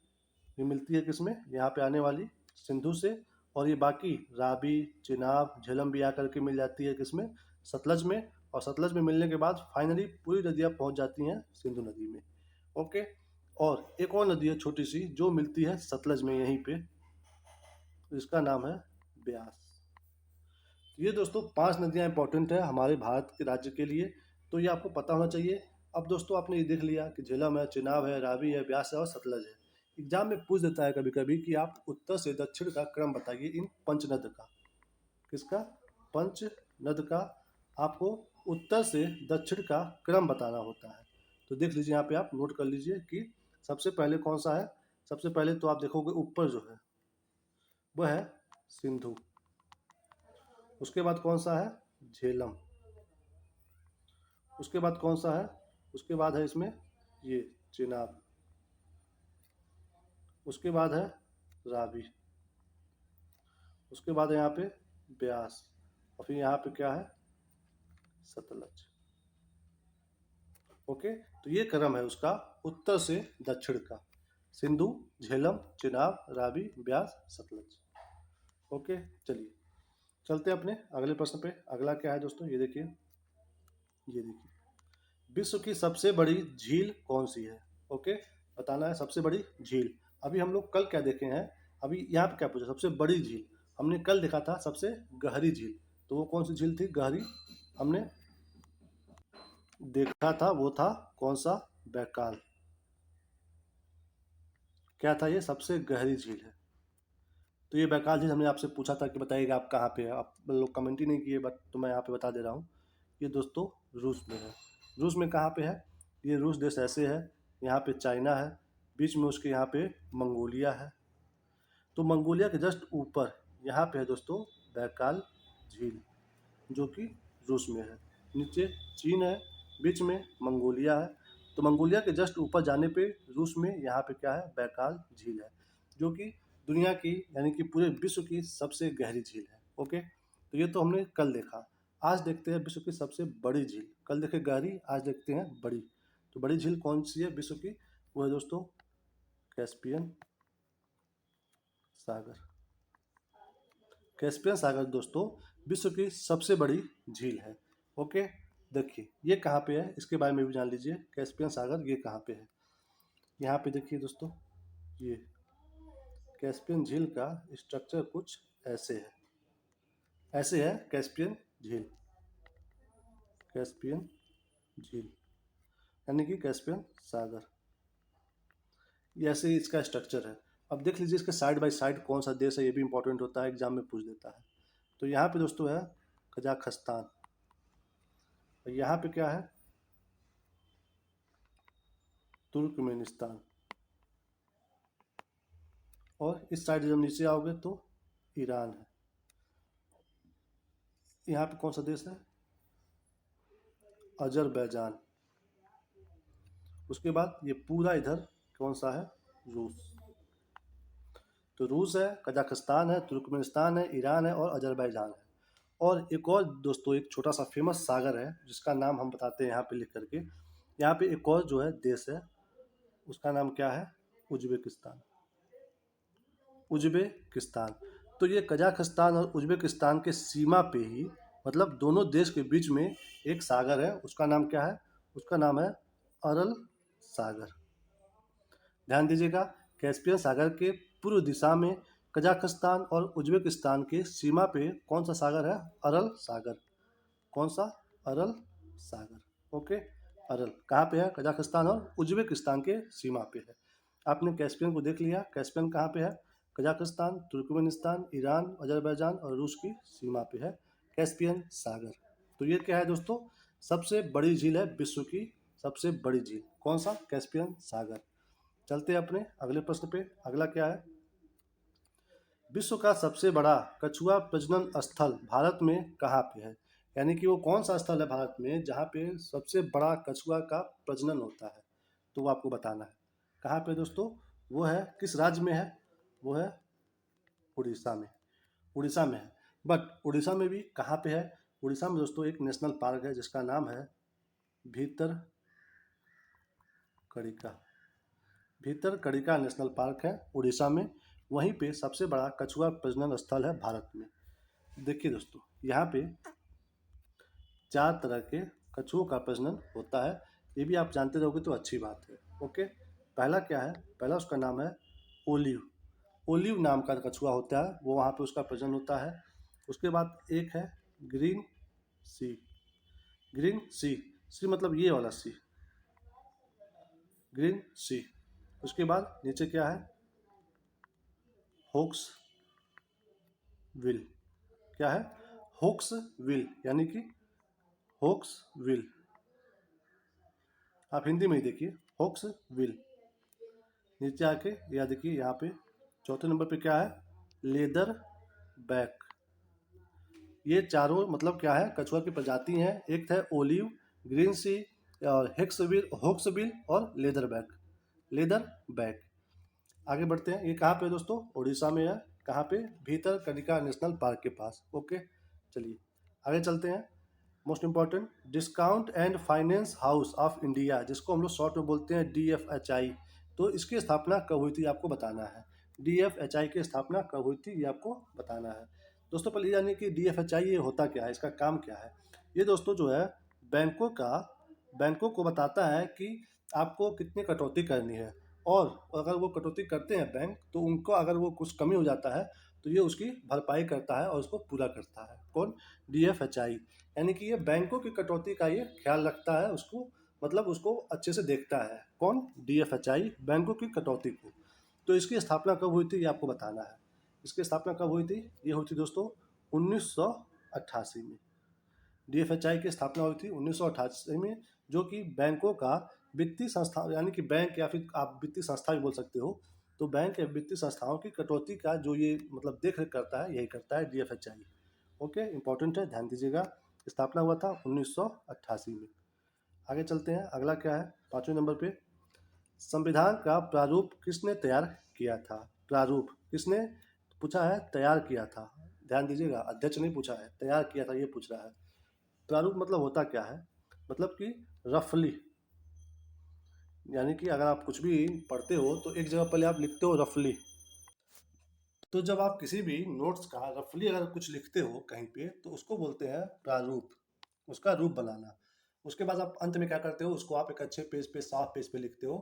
ये मिलती है किसमें, यहाँ पे आने वाली सिंधु से। और ये बाकी रावी, चिनाब, झेलम भी आकर के मिल जाती है किसमें, सतलज में। और सतलज में मिलने के बाद फाइनली पूरी नदियाँ पहुँच जाती हैं सिंधु नदी में। ओके, और एक और नदी है छोटी सी जो मिलती है सतलज में यहीं पे, इसका नाम है ब्यास। ये दोस्तों 5 नदियाँ इंपॉर्टेंट है हमारे भारत के राज्य के लिए, तो ये आपको पता होना चाहिए। अब दोस्तों आपने ये देख लिया कि झेलम है, चिनाब है, रावी है, ब्यास है और सतलज है। एग्जाम में पूछ देता है कभी कभी कि आप उत्तर से दक्षिण का क्रम बताइए इन पंचनद का। किसका, पंच नद का आपको उत्तर से दक्षिण का क्रम बताना होता है। तो देख लीजिए यहाँ पे आप नोट कर लीजिए कि सबसे पहले कौन सा है। सबसे पहले तो आप देखोगे ऊपर जो है वह है सिंधु। उसके बाद कौन सा है, झेलम। उसके बाद कौन सा है, उसके बाद है इसमें ये चिनाब। उसके बाद है रावी। उसके बाद है यहाँ पे ब्यास। और फिर यहाँ पे क्या है, सतलज। ओके, तो ये क्रम है उसका उत्तर से दक्षिण का, सिंधु, झेलम, चिनाब, रावी, ब्यास, सतलज। ओके, चलिए चलते हैं अपने अगले प्रश्न पे। अगला क्या है दोस्तों, ये देखिए, ये देखिए, विश्व की सबसे बड़ी झील कौन सी है। ओके, बताना है सबसे बड़ी झील। अभी हम लोग कल क्या देखे हैं, अभी यहाँ पे क्या पूछा, सबसे बड़ी झील। हमने कल देखा था सबसे गहरी झील, तो वो कौन सी झील थी गहरी, हमने देखा था वो था कौन सा, बैकाल। क्या था ये, सबसे गहरी झील है। तो ये बैकाल झील हमने आपसे पूछा था कि बताइएगा आप कहाँ पे है, आप लोग कमेंट ही नहीं किए, बट तो मैं यहाँ पे बता दे रहा हूँ। ये दोस्तों रूस में है। रूस में कहाँ पे है, ये रूस देश ऐसे है, यहाँ पे चाइना है, बीच में उसके यहाँ पे मंगोलिया है। तो मंगोलिया के जस्ट ऊपर यहाँ पे है दोस्तों बैकाल झील, जो कि रूस में है। नीचे चीन है, बीच में मंगोलिया है। तो मंगोलिया के जस्ट ऊपर जाने पे रूस में यहाँ पे क्या है, बैकाल झील है, जो कि दुनिया की यानी कि पूरे विश्व की सबसे गहरी झील है। ओके, तो ये तो हमने कल देखा। आज देखते हैं विश्व की सबसे बड़ी झील। कल देखे गहरी, आज देखते हैं बड़ी। तो बड़ी झील कौन सी है विश्व की, वो है दोस्तों कैस्पियन सागर। कैस्पियन सागर दोस्तों विश्व की सबसे बड़ी झील है। ओके, देखिए ये कहाँ पे है, इसके बारे में भी जान लीजिए। कैस्पियन सागर ये कहाँ पे है, यहाँ पे देखिए दोस्तों, ये कैस्पियन झील का स्ट्रक्चर कुछ ऐसे है। ऐसे है कैस्पियन झील, कैस्पियन झील यानी कि कैस्पियन सागर, ये ऐसे ही इसका स्ट्रक्चर है। अब देख लीजिए इसके साइड बाय साइड कौन सा देश है, ये भी इंपॉर्टेंट होता है, एग्जाम में पूछ देता है। तो यहाँ पे दोस्तों है कजाकिस्तान, और यहाँ पे क्या है तुर्कमेनिस्तान, और इस साइड जब नीचे आओगे तो ईरान है। यहाँ पे कौन सा देश है अजरबैजान। उसके बाद ये पूरा इधर कौन सा है रूस। तो रूस है, कजाकिस्तान है, तुर्कमेनिस्तान है, ईरान है और अजरबैजान है। और एक और दोस्तों एक छोटा सा फेमस सागर है जिसका नाम हम बताते हैं यहाँ पे लिख करके। यहाँ पे एक और जो है देश है, उसका नाम क्या है उज्बेकिस्तान। उज्बेकिस्तान। तो ये कजाकिस्तान और उज्बेकिस्तान के सीमा पे ही, मतलब दोनों देश के बीच में एक सागर है, उसका नाम क्या है, उसका नाम है अरल सागर। ध्यान दीजिएगा, कैस्पियन सागर के पूर्व दिशा में कजाकिस्तान और उज्बेकिस्तान के सीमा पे कौन सा सागर है अरल सागर। कौन सा अरल सागर। ओके, अरल कहाँ पे है कजाकिस्तान और उज्बेकिस्तान के सीमा पे है। आपने कैस्पियन को देख लिया, कैस्पियन कहाँ पे है कजाकिस्तान, तुर्कमेनिस्तान, ईरान, अजरबैजान और रूस की सीमा पे है कैस्पियन सागर। तो ये क्या है दोस्तों, सबसे बड़ी झील है विश्व की, सबसे बड़ी झील कौन सा कैस्पियन सागर। चलते हैं अपने अगले प्रश्न पे। अगला क्या है, विश्व का सबसे बड़ा कछुआ प्रजनन स्थल भारत में कहाँ पे है। यानी कि वो कौन सा स्थल है भारत में जहाँ पे सबसे बड़ा कछुआ का प्रजनन होता है, तो वो आपको बताना है। कहाँ पे दोस्तों, वो है किस राज्य में है, वो है उड़ीसा में। उड़ीसा में है, बट उड़ीसा में भी कहाँ पे है, उड़ीसा में दोस्तों एक नेशनल पार्क है जिसका नाम है भीतर कड़िका। भीतर कड़िका नेशनल पार्क है उड़ीसा में, वहीं पे सबसे बड़ा कछुआ प्रजनन स्थल है भारत में। देखिए दोस्तों, यहाँ पे 4 तरह के कछुओं का प्रजनन होता है, ये भी आप जानते रहोगे तो अच्छी बात है। ओके, पहला क्या है, पहला उसका नाम है ओलिव। ओलिव नाम का कछुआ होता है, वो वहाँ पे उसका प्रजनन होता है। उसके बाद एक है ग्रीन सी। ग्रीन सी, सी मतलब ये वाला सी, ग्रीन सी। उसके बाद नीचे क्या है होक्स विल। क्या है होक्स विल, यानी कि होक्स विल, आप हिंदी में ही देखिए होक्स विल। नीचे आके या देखिए यहाँ पे चौथे नंबर पे क्या है लेदर बैक। ये चारों मतलब क्या है कछुआ की प्रजाति हैं, एक है ओलिव, ग्रीन सी और होक्सविल और लेदर बैक। Leather back. आगे बढ़ते हैं, ये कहाँ पे है दोस्तों, उड़ीसा में है। कहाँ पे, भीतर कनिका नेशनल पार्क के पास। ओके, चलिए आगे चलते हैं। Most important, discount and finance house of India, जिसको हम लोग शॉर्ट में बोलते हैं DFHI। तो इसकी स्थापना कब हुई थी आपको बताना है। DFHI की स्थापना कब हुई थी ये आपको बताना है। दोस्तों पहले यानी कि DFHI ये होता क्या है, इसका काम क्या है। ये दोस्तों जो है बैंकों को बताता है कि आपको कितनी कटौती करनी है, और अगर वो कटौती करते हैं बैंक, तो उनको अगर वो कुछ कमी हो जाता है तो ये उसकी भरपाई करता है और उसको पूरा करता है। कौन, DFHI। यानी कि ये बैंकों की कटौती का ये ख्याल रखता है, उसको मतलब उसको अच्छे से देखता है। कौन, DFHI, बैंकों की कटौती को। तो इसकी स्थापना कब हुई थी ये आपको बताना है। इसकी स्थापना कब हुई थी, ये हुई थी दोस्तों 1988 में। DFHI की स्थापना हुई थी 1988 में, जो कि बैंकों का वित्तीय संस्था, यानी कि बैंक या फिर आप वित्तीय संस्था भी बोल सकते हो। तो बैंक या वित्तीय संस्थाओं की कटौती का जो ये मतलब देख रेख करता है, यही करता है DFHI। ओके, इंपॉर्टेंट है, ध्यान दीजिएगा। स्थापना हुआ था 1988 में। आगे चलते हैं, अगला क्या है 5वें नंबर पे, संविधान का प्रारूप किसने तैयार किया था। प्रारूप किसने पूछा है, तैयार किया था। ध्यान दीजिएगा, अध्यक्ष नहीं पूछा है, तैयार किया था ये पूछ रहा है। प्रारूप मतलब होता क्या है, मतलब कि रफली, यानी कि अगर आप कुछ भी पढ़ते हो तो एक जगह पहले आप लिखते हो रफली। तो जब आप किसी भी नोट्स का रफली अगर कुछ लिखते हो कहीं पे, तो उसको बोलते हैं प्रारूप, उसका रूप बनाना। उसके बाद आप अंत में क्या करते हो, उसको आप एक अच्छे पेज पे, साफ पेज पे लिखते हो।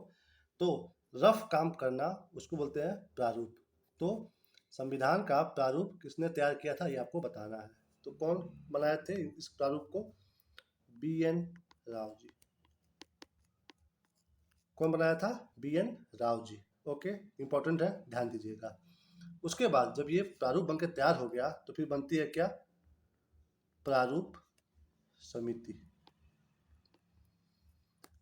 तो रफ काम करना उसको बोलते हैं प्रारूप। तो संविधान का प्रारूप किसने तैयार किया था ये आपको बताना है। तो कौन बनाए थे इस प्रारूप को, BN राव जी। कौन बनाया था, BN Rao ji. Okay, important है, ध्यान दीजिएगा। उसके बाद जब ये प्रारूप बनकर तैयार हो गया तो फिर बनती है क्या? प्रारूप समिति।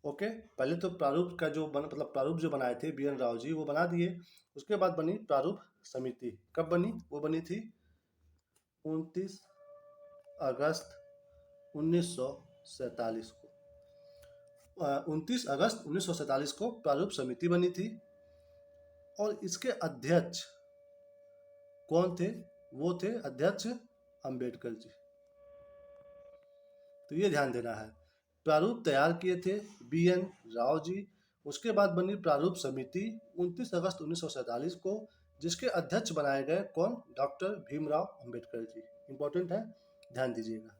ओके, पहले तो प्रारूप का जो मतलब प्रारूप जो बनाए थे बी एन राव जी, वो बना दिए। उसके बाद बनी प्रारूप समिति। कब बनी? वो बनी थी 29 अगस्त 1947 को। 29 अगस्त 1947 को प्रारूप समिति बनी थी और इसके अध्यक्ष कौन थे? वो थे अध्यक्ष अंबेडकर जी। तो ये ध्यान देना है। प्रारूप तैयार किए थे बी एन राव जी। उसके बाद बनी प्रारूप समिति 29 अगस्त 1947 को, जिसके अध्यक्ष बनाए गए कौन? डॉक्टर भीमराव अंबेडकर जी। इंपॉर्टेंट है, ध्यान दीजिएगा।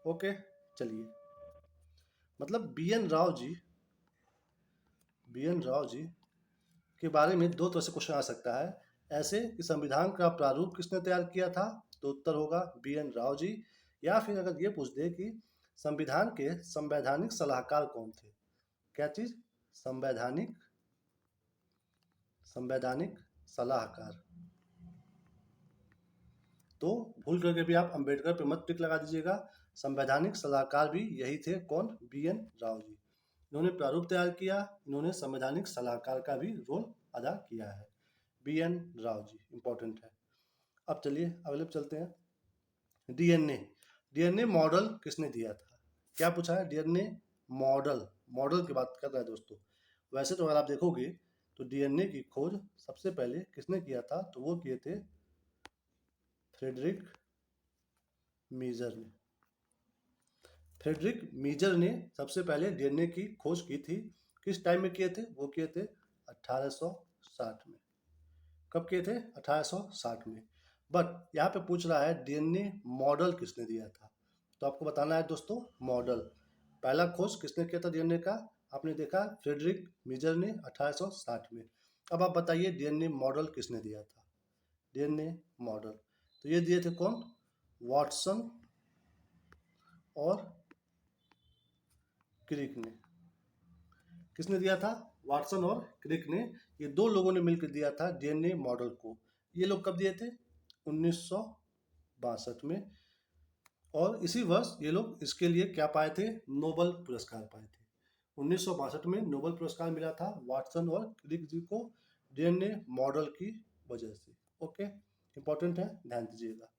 ओके, चलिए। मतलब बी एन राव जी के बारे में दो तरह से क्वेश्चन आ सकता है। ऐसे कि संविधान का प्रारूप किसने तैयार किया था, तो उत्तर होगा बी एन राव जी। या फिर अगर ये पूछ दे कि संविधान के संवैधानिक सलाहकार कौन थे? क्या चीज? संवैधानिक सलाहकार। तो भूल करके भी आप अंबेडकर पे मत टिक लगा दीजिएगा। संवैधानिक सलाहकार भी यही थे, कौन? B N Rao ji. इन्होंने प्रारूप तैयार किया, इन्होंने संवैधानिक सलाहकार का भी रोल अदा किया है। B N Rao ji important है। अब चलिए अगले पे चलते हैं। डीएनए। डीएनए मॉडल किसने दिया था? क्या पूछा है? DNA model. मॉडल की बात कर रहा है दोस्तों। वैसे तो अगर आप देखोगे तो डीएनए की खोज सबसे पहले किसने किया था, तो वो किए थे फ्रेडरिक मीजर ने। फ्रेडरिक मीजर ने सबसे पहले डीएनए की खोज की थी। किस टाइम में किए थे? वो किए थे 1860 में। कब किए थे? 1860 में। बट यहाँ पे पूछ रहा है डीएनए मॉडल किसने दिया था, तो आपको बताना है दोस्तों मॉडल। पहला खोज किसने किया था डीएनए का? आपने देखा फ्रेडरिक मीजर ने 1860 में। अब आप बताइए डीएनए मॉडल किसने दिया था? डीएनए मॉडल तो ये दिए थे कौन? वाटसन और क्रिक ने। किसने दिया था? वाटसन और क्रिक ने। ये दो लोगों ने मिलकर दिया था डीएनए मॉडल को। ये लोग कब दिए थे? 1962 में। और इसी वर्ष ये लोग इसके लिए क्या पाए थे? नोबल पुरस्कार पाए थे। 1962 में नोबल पुरस्कार मिला था वाटसन और क्रिक जी को डीएनए मॉडल की वजह से। ओके, इंपॉर्टेंट है, ध्यान दीजिएगा।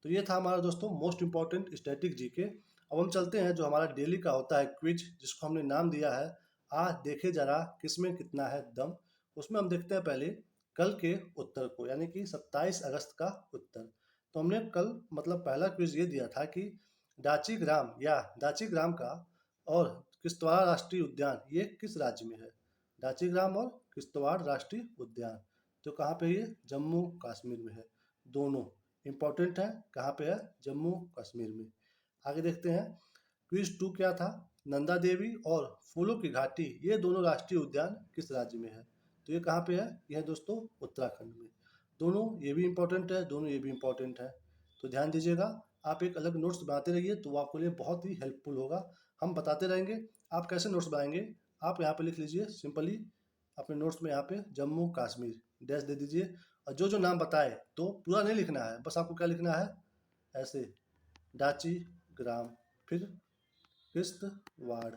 तो ये था हमारा दोस्तों मोस्ट इंपॉर्टेंट स्टैटिक जीके। अब हम चलते हैं जो हमारा डेली का होता है क्विज, जिसको हमने नाम दिया है आज देखे जरा किसमें कितना है दम। उसमें हम देखते हैं पहले कल के उत्तर को, यानी कि 27 अगस्त का उत्तर। तो हमने कल मतलब पहला क्विज ये दिया था कि डाची ग्राम या डाची ग्राम का और किश्तवाड़ राष्ट्रीय उद्यान ये किस राज्य में है? डाची ग्राम और किश्तवाड़ राष्ट्रीय उद्यान तो कहाँ पे? ये जम्मू कश्मीर में है। दोनों इंपॉर्टेंट है। कहाँ पे है? जम्मू कश्मीर में। आगे देखते हैं क्विज 2 क्या था? नंदा देवी और फूलों की घाटी ये दोनों राष्ट्रीय उद्यान किस राज्य में है? तो ये कहाँ पे है? यह है दोस्तों उत्तराखंड में। दोनों ये भी इंपॉर्टेंट है, दोनों ये भी इंपॉर्टेंट है। तो ध्यान दीजिएगा। आप एक अलग नोट्स बनाते रहिए तो वो आपके लिए बहुत ही हेल्पफुल होगा। हम बताते रहेंगे। आप कैसे नोट्स बनाएंगे? आप यहाँ पे लिख लीजिए सिंपली अपने नोट्स में, यहाँ पे जम्मू कश्मीर डैश दे दीजिए। और जो जो नाम बताए तो पूरा नहीं लिखना है, बस आपको क्या लिखना है? ऐसे डाची ग्राम, फिर किश्तवाड़,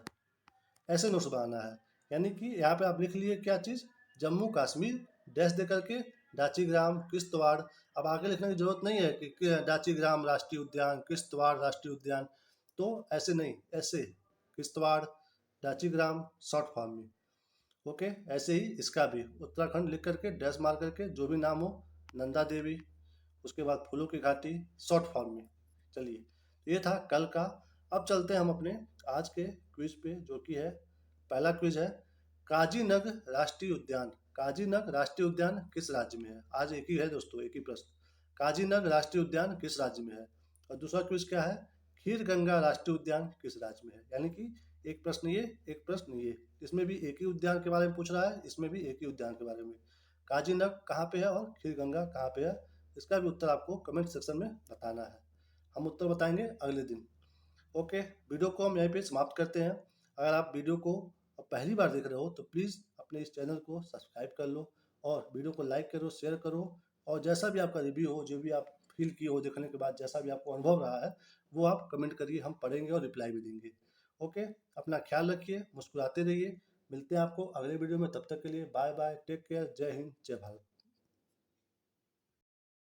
ऐसे नोट्स बनाना है। यानी कि यहाँ पे आप लिख लिए क्या चीज़? जम्मू कश्मीर डैश दे करके डाची ग्राम किश्तवाड़। अब आगे लिखने की जरूरत नहीं है कि डाची ग्राम राष्ट्रीय उद्यान, किश्तवाड़ राष्ट्रीय उद्यान। तो ऐसे नहीं, ऐसे किश्तवाड़ डाची ग्राम शॉर्ट फॉर्म में। ओके, ऐसे ही इसका भी उत्तराखंड लिख करके डैश मार करके जो भी नाम हो, नंदा देवी, उसके बाद फूलों की घाटी शॉर्ट फॉर्म में। चलिए, ये था कल का। अब चलते हैं हम अपने आज के क्विज पे, जो कि है पहला क्विज है काजीनग राष्ट्रीय उद्यान। काजीनग राष्ट्रीय उद्यान किस राज्य में है? आज एक ही है दोस्तों, एक ही प्रश्न। काजीनग राष्ट्रीय उद्यान किस राज्य में है? और दूसरा क्विज क्या है? खीर गंगा राष्ट्रीय उद्यान किस राज्य में है? यानी कि एक प्रश्न ये, एक प्रश्न ये। इसमें भी एक ही उद्यान के बारे में पूछ रहा है, इसमें भी एक ही उद्यान के बारे में। काजीनग कहाँ पे है और खीर गंगा कहाँ पे है? इसका भी उत्तर आपको कमेंट सेक्शन में बताना है। हम उत्तर बताएंगे अगले दिन। ओके, वीडियो को हम यहीं पे समाप्त करते हैं। अगर आप वीडियो को पहली बार देख रहे हो तो प्लीज़ अपने इस चैनल को सब्सक्राइब कर लो और वीडियो को लाइक करो, शेयर करो, और जैसा भी आपका रिव्यू हो, जो भी आप फील किए हो देखने के बाद, जैसा भी आपको अनुभव रहा है, वो आप कमेंट करिए, हम पढ़ेंगे और रिप्लाई भी देंगे। ओके, अपना ख्याल रखिए, मुस्कुराते रहिए। मिलते हैं आपको अगले वीडियो में, तब तक के लिए बाय बाय, टेक केयर, जय हिंद, जय भारत।